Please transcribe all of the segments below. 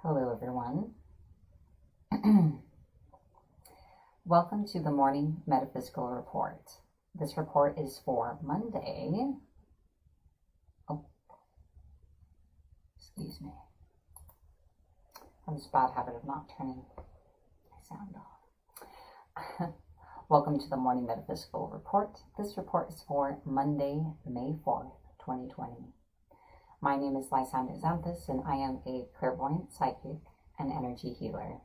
Hello, everyone. Welcome to the Morning Metaphysical Report. This report is for Monday. Excuse me. I have this bad habit of not turning my sound off. Welcome to the Morning Metaphysical Report. This report is for Monday, May 4th, 2020. My name is Lysander Xanthus, and I am a clairvoyant psychic and energy healer.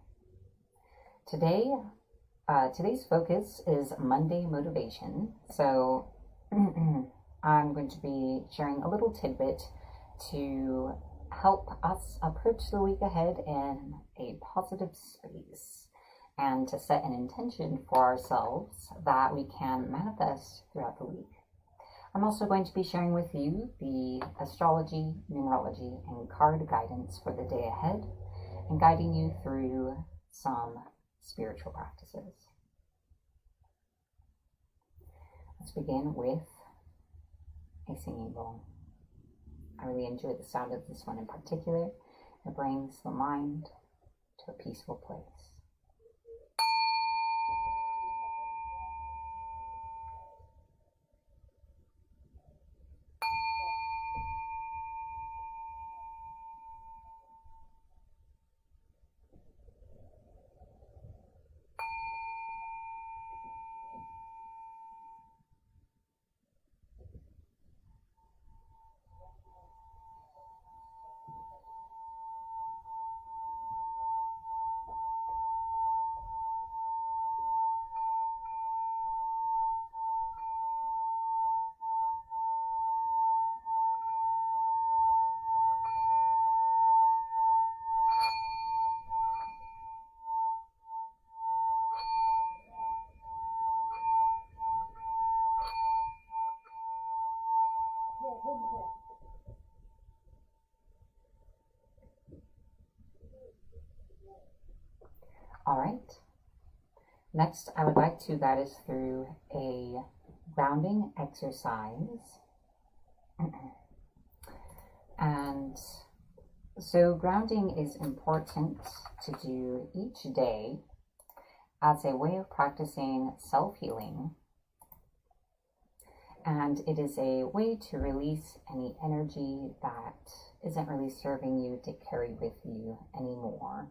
Today's focus is Monday motivation. So I'm going to be sharing a little tidbit to help us approach the week ahead in a positive space and to set an intention for ourselves that we can manifest throughout the week. I'm also going to be sharing with you the astrology, numerology, and card guidance for the day ahead and guiding you through some spiritual practices. Let's begin with a singing bowl. I really enjoy the sound of this one in particular. It brings the mind to a peaceful place. All right. Next, I would like to guide us through a grounding exercise. And so grounding is important to do each day as a way of practicing self-healing. And it is a way to release any energy that isn't really serving you to carry with you anymore.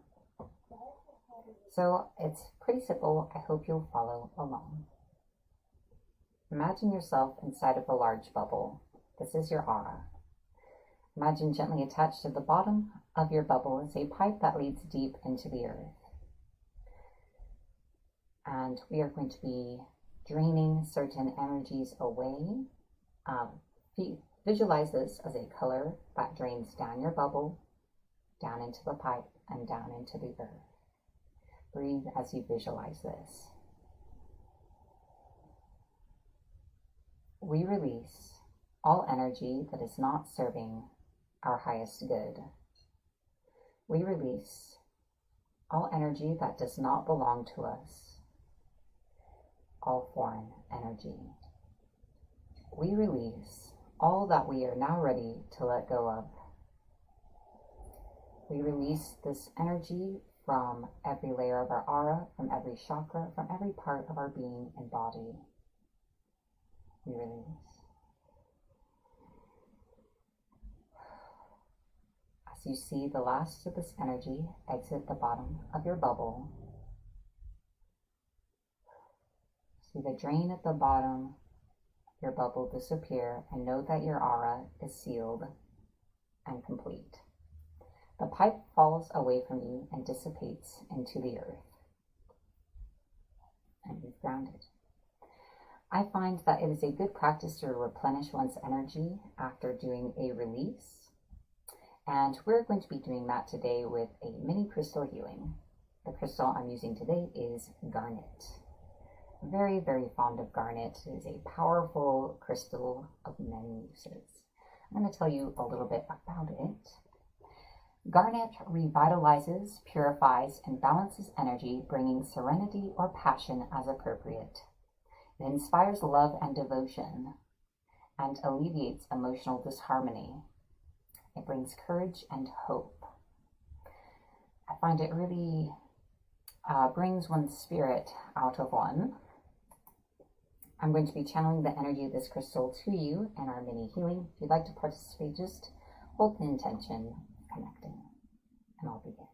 So it's pretty simple. I hope you'll follow along. Imagine yourself inside of a large bubble. This is your aura. Imagine gently attached to the bottom of your bubble is a pipe that leads deep into the earth. And we are going to be draining certain energies away. Visualize this as a color that drains down your bubble, down into the pipe, and down into the earth. Breathe as you visualize this. We release all energy that is not serving our highest good. We release all energy that does not belong to us, all foreign energy. We release all that we are now ready to let go of. We release this energy from every layer of our aura, from every chakra, from every part of our being and body. We release. As you see the last of this energy exit the bottom of your bubble, see the drain at the bottom of your bubble disappear, and know that your aura is sealed and complete. The pipe falls away from you and dissipates into the earth. And you've grounded. I find that it is a good practice to replenish one's energy after doing a release. And we're going to be doing that today with a mini crystal healing. The crystal I'm using today is garnet. Very, very fond of garnet. It is a powerful crystal of many uses. I'm going to tell you a little bit about it. Garnet revitalizes, purifies, and balances energy, bringing serenity or passion as appropriate. It inspires love and devotion and alleviates emotional disharmony. It brings courage and hope. I find it really brings one's spirit out of one. I'm going to be channeling the energy of this crystal to you in our mini healing. If you'd like to participate, just hold the intention of connecting, and I'll begin.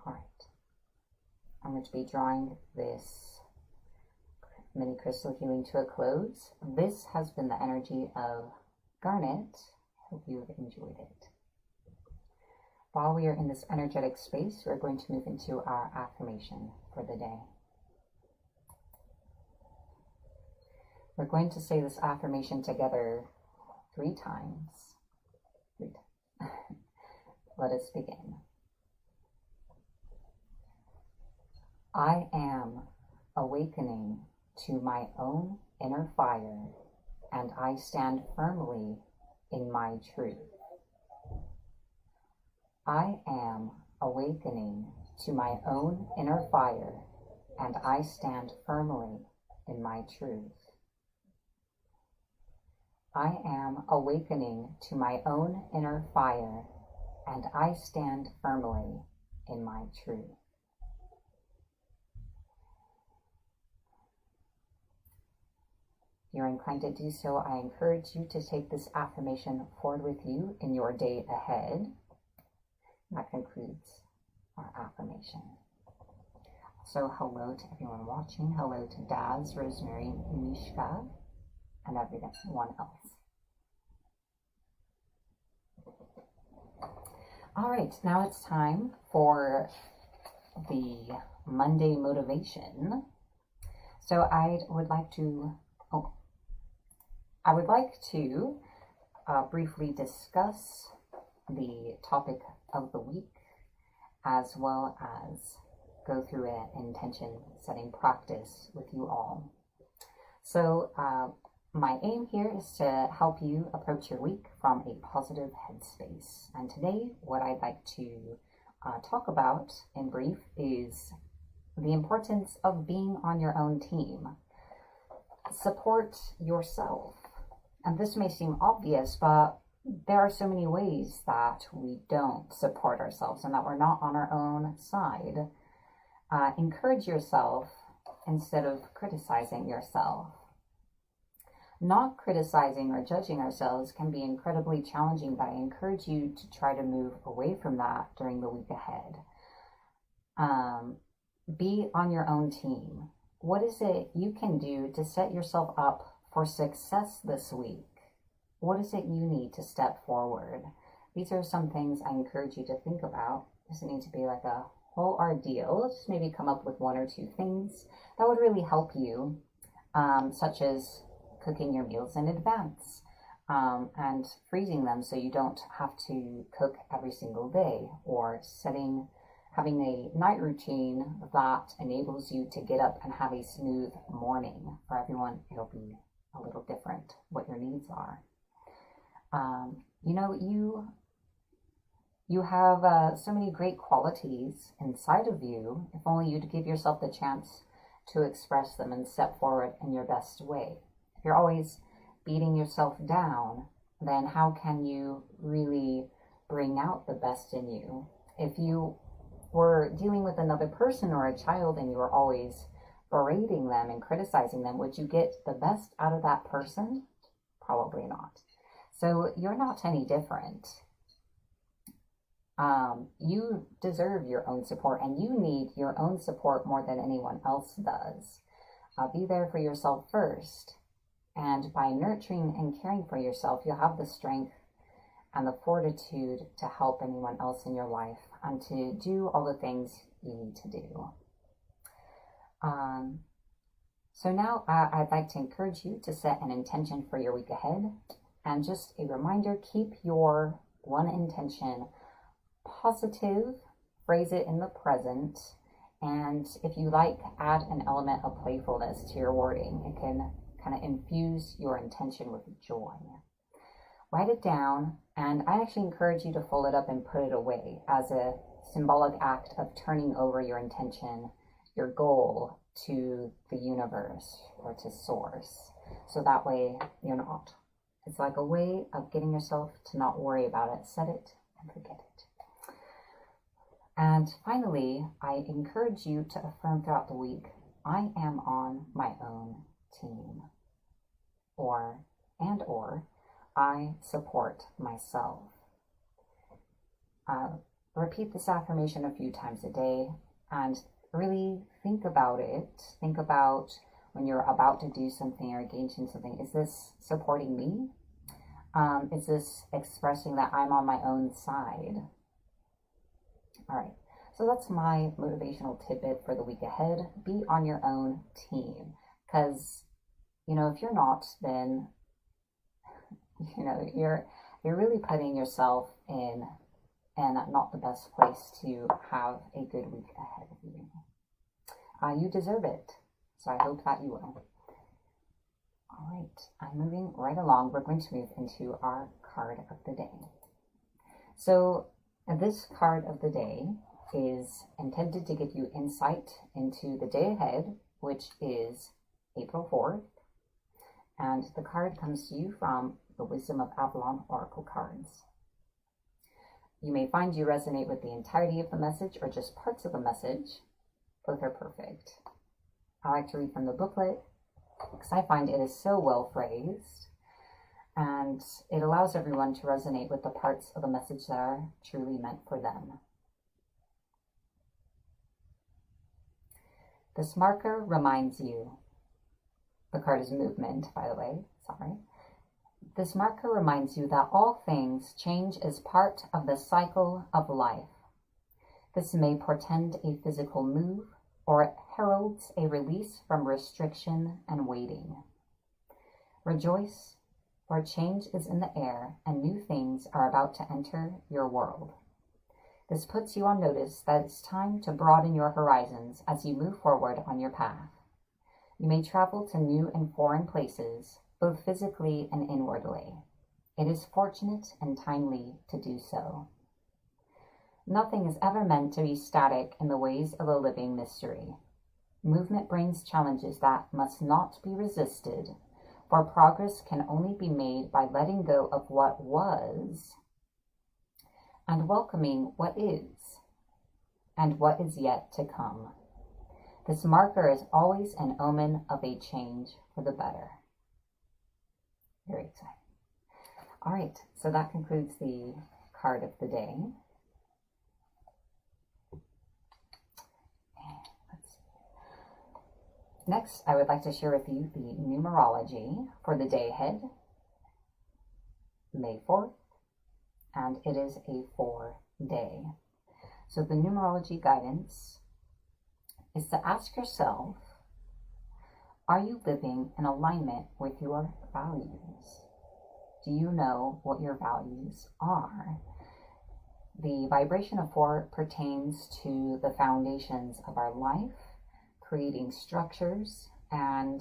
All right. I'm going to be drawing this mini crystal healing to a close. This has been the energy of Garnet. Hope you've enjoyed it. While we are in this energetic space, we're going to move into our affirmation for the day. We're going to say this affirmation together 3 times. Let us begin. I am awakening to my own inner fire, and I stand firmly in my truth. I am awakening to my own inner fire, and I stand firmly in my truth. I am awakening to my own inner fire, and I stand firmly in my truth. If you're inclined to do so, I encourage you to take this affirmation forward with you in your day ahead. That concludes our affirmation. So hello to everyone watching. Hello to Daz, Rosemary, Mishka, and everyone else. All right, now it's time for the Monday motivation. So I would like to briefly discuss the topic of the week, as well as go through an intention setting practice with you all. So my aim here is to help you approach your week from a positive headspace. And today, what I'd like to talk about in brief is the importance of being on your own team. Support yourself. And this may seem obvious, but there are so many ways that we don't support ourselves and that we're not on our own side. Encourage yourself instead of criticizing yourself. Not criticizing or judging ourselves can be incredibly challenging, but I encourage you to try to move away from that during the week ahead. Be on your own team. What is it you can do to set yourself up for success this week? What is it you need to step forward? These are some things I encourage you to think about. It doesn't need to be like a whole ordeal. Just maybe come up with 1 or 2 things that would really help you, such as cooking your meals in advance and freezing them so you don't have to cook every single day, or having a night routine that enables you to get up and have a smooth morning. For everyone, it'll be a little different what your needs are. You have so many great qualities inside of you, if only you'd give yourself the chance to express them and step forward in your best way. If you're always beating yourself down, then how can you really bring out the best in you? If you were dealing with another person or a child and you were always berating them and criticizing them, would you get the best out of that person? Probably not. So you're not any different. You deserve your own support, and you need your own support more than anyone else does. Be there for yourself first. And by nurturing and caring for yourself, you'll have the strength and the fortitude to help anyone else in your life and to do all the things you need to do. So now I'd like to encourage you to set an intention for your week ahead. And just a reminder, keep your one intention positive, phrase it in the present, and if you like, add an element of playfulness to your wording. It can kind of infuse your intention with joy. Write it down, and I actually encourage you to fold it up and put it away as a symbolic act of turning over your intention, your goal, to the universe or to source. So that way you're not. It's like a way of getting yourself to not worry about it. Set it and forget it. And finally, I encourage you to affirm throughout the week, I am on my own team. Or I support myself. Repeat this affirmation a few times a day and really think about it. Think about when you're about to do something or engage in something. Is this supporting me? Is this expressing that I'm on my own side? All right. So that's my motivational tidbit for the week ahead. Be on your own team. Because, if you're not, then, you're really putting yourself in and not the best place to have a good week ahead of you. You deserve it, so I hope that you will. All right, I'm moving right along. We're going to move into our card of the day. So this card of the day is intended to give you insight into the day ahead, which is April 4th. And the card comes to you from the Wisdom of Avalon Oracle cards. You may find you resonate with the entirety of the message or just parts of the message. Both are perfect. I like to read from the booklet because I find it is so well phrased and it allows everyone to resonate with the parts of the message that are truly meant for them. This marker reminds you, the card is movement, by the way, sorry. This marker reminds you that all things change as part of the cycle of life. This may portend a physical move, or it heralds a release from restriction and waiting. Rejoice, for change is in the air and new things are about to enter your world. This puts you on notice that it's time to broaden your horizons as you move forward on your path. You may travel to new and foreign places, both physically and inwardly. It is fortunate and timely to do so. Nothing is ever meant to be static in the ways of a living mystery. Movement brings challenges that must not be resisted, for progress can only be made by letting go of what was and welcoming what is and what is yet to come. This marker is always an omen of a change for the better. Very exciting. All right, so that concludes the card of the day. Next, I would like to share with you the numerology for the day ahead, May 4th, and it is a 4-day. So the numerology guidance is to ask yourself, are you living in alignment with your values? Do you know what your values are? The vibration of 4 pertains to the foundations of our life, creating structures and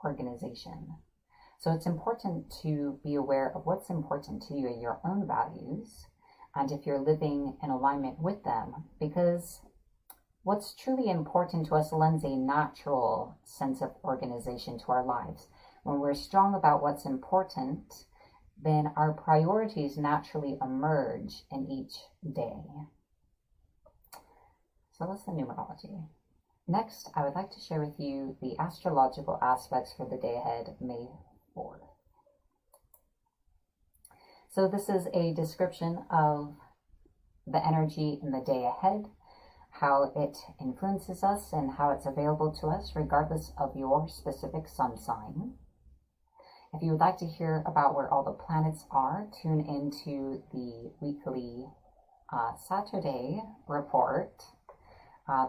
organization. So it's important to be aware of what's important to you and your own values, and if you're living in alignment with them, because what's truly important to us lends a natural sense of organization to our lives. When we're strong about what's important, then our priorities naturally emerge in each day. So that's the numerology. Next, I would like to share with you the astrological aspects for the day ahead, May 4th. So this is a description of the energy in the day ahead, how it influences us and how it's available to us regardless of your specific sun sign. If you would like to hear about where all the planets are, tune into the weekly Saturday report,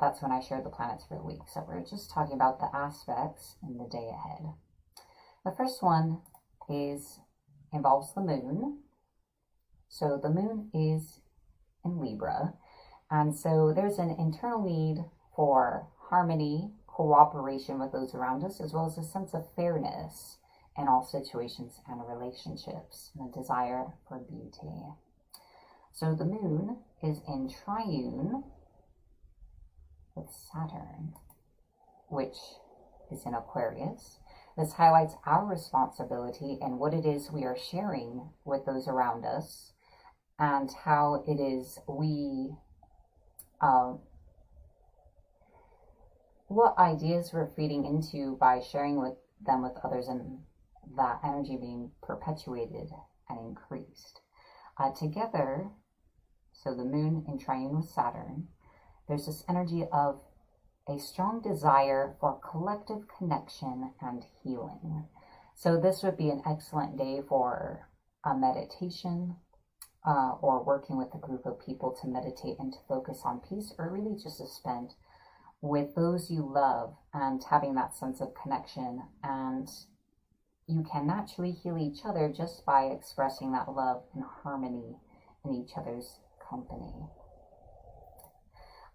that's when I shared the planets for the week. So we're just talking about the aspects in the day ahead. The first one involves the moon. So the moon is in Libra, and so there's an internal need for harmony, cooperation with those around us, as well as a sense of fairness in all situations and relationships, and a desire for beauty. So the moon is in trine with Saturn, which is in Aquarius. This highlights our responsibility and what it is we are sharing with those around us, and how it is what ideas we're feeding into by sharing with them with others, and that energy being perpetuated and increased. Together, so the moon in trine with Saturn, there's this energy of a strong desire for collective connection and healing. So this would be an excellent day for a meditation, or working with a group of people to meditate and to focus on peace, or really just to spend with those you love and having that sense of connection. And you can naturally heal each other just by expressing that love and harmony in each other's company.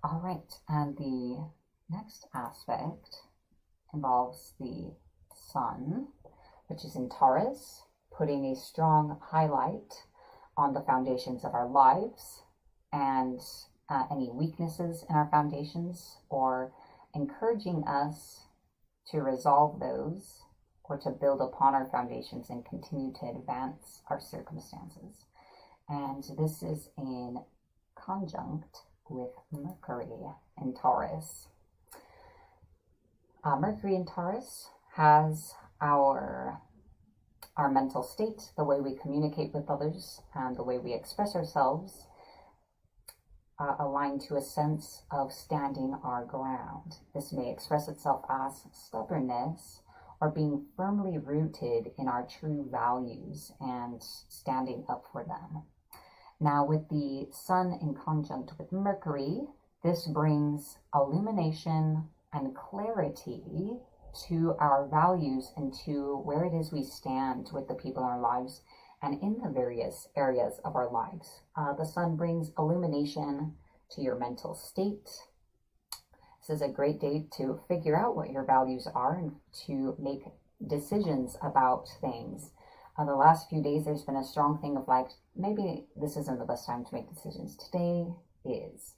All right, and the next aspect involves the sun, which is in Taurus, putting a strong highlight on the foundations of our lives and any weaknesses in our foundations, or encouraging us to resolve those or to build upon our foundations and continue to advance our circumstances. And this is in conjunct with Mercury in Taurus. Mercury in Taurus has our mental state, the way we communicate with others, and the way we express ourselves, aligned to a sense of standing our ground. This may express itself as stubbornness, or being firmly rooted in our true values and standing up for them. Now, with the sun in conjunct with Mercury, this brings illumination and clarity to our values and to where it is we stand with the people in our lives and in the various areas of our lives. The sun brings illumination to your mental state. This is a great day to figure out what your values are and to make decisions about things. The last few days, there's been a strong thing of like, maybe this isn't the best time to make decisions. Today is,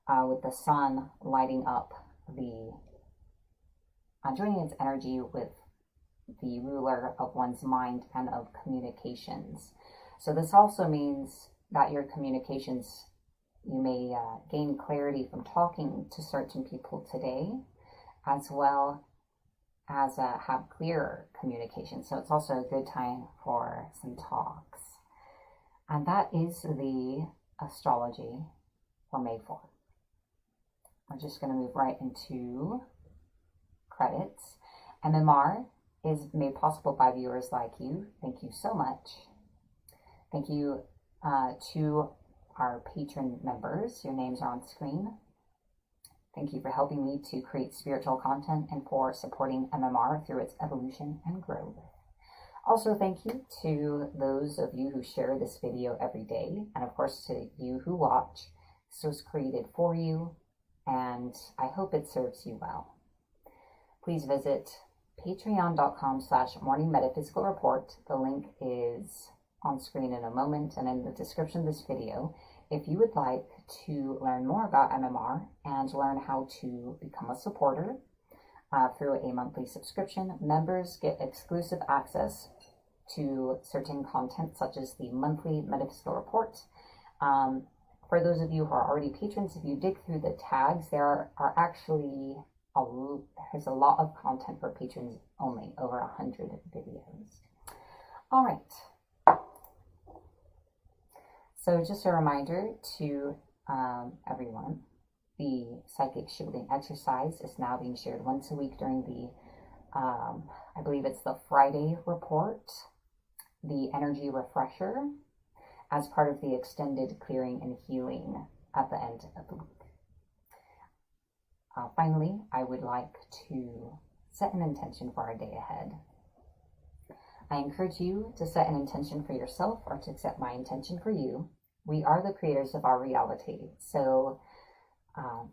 with the sun lighting up joining its energy with the ruler of one's mind and of communications. So this also means that your communications, you may gain clarity from talking to certain people today, as well as have clearer communication. So it's also a good time for some talks. And that is the astrology for May 4th. We're just going to move right into credits. MMR is made possible by viewers like you. Thank you so much. Thank you to our patron members. Your names are on screen. Thank you for helping me to create spiritual content and for supporting MMR through its evolution and growth. Also, thank you to those of you who share this video every day, and of course to you who watch. This was created for you, and I hope it serves you well. Please visit patreon.com/Morning Metaphysical Report. The link is on screen in a moment and in the description of this video. If you would like to learn more about MMR and learn how to become a supporter through a monthly subscription, members get exclusive access to certain content such as the monthly Metaphysical Report. For those of you who are already patrons, if you dig through the tags, there are actually there's a lot of content for patrons only, over 100 videos. All right. So just a reminder to everyone, the psychic shielding exercise is now being shared once a week during the, I believe it's the Friday report, the energy refresher, as part of the extended clearing and healing at the end of the week. Finally, I would like to set an intention for our day ahead. I encourage you to set an intention for yourself or to set my intention for you. We are the creators of our reality, so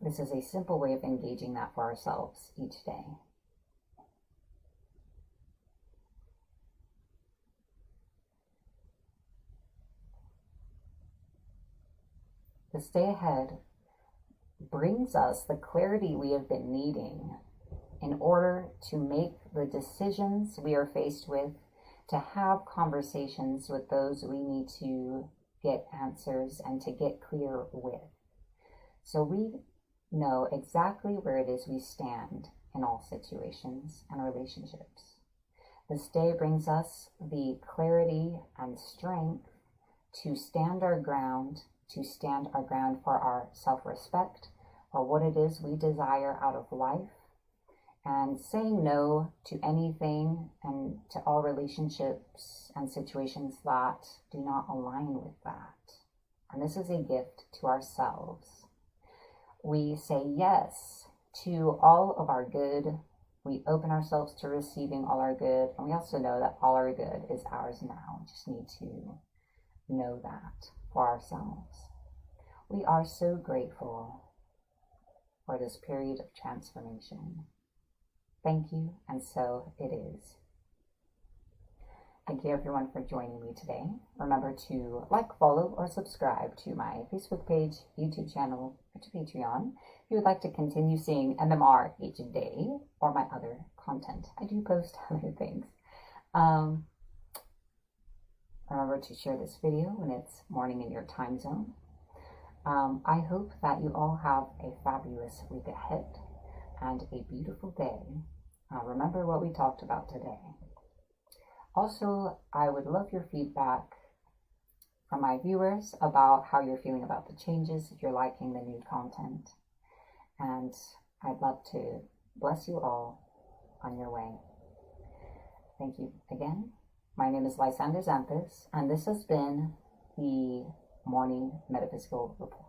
this is a simple way of engaging that for ourselves each day. This day ahead brings us the clarity we have been needing in order to make the decisions we are faced with, to have conversations with those we need to get answers and to get clear with. So we know exactly where it is we stand in all situations and relationships. This day brings us the clarity and strength to stand our ground, for our self-respect, for what it is we desire out of life, and saying no to anything and to all relationships and situations that do not align with that. And this is a gift to ourselves. We say yes to all of our good. We open ourselves to receiving all our good. And we also know that all our good is ours now. We just need to know that for ourselves. We are so grateful for this period of transformation. Thank you, and so it is. Thank you everyone for joining me today. Remember to like, follow, or subscribe to my Facebook page, YouTube channel, or to Patreon if you would like to continue seeing MMR each day or my other content. I do post other things. Remember to share this video when it's morning in your time zone. I hope that you all have a fabulous week ahead and a beautiful day. Remember what we talked about today. Also, I would love your feedback from my viewers about how you're feeling about the changes, if you're liking the new content. And I'd love to bless you all on your way. Thank you again. My name is Lysander Xanthus, and this has been the Morning Metaphysical Report.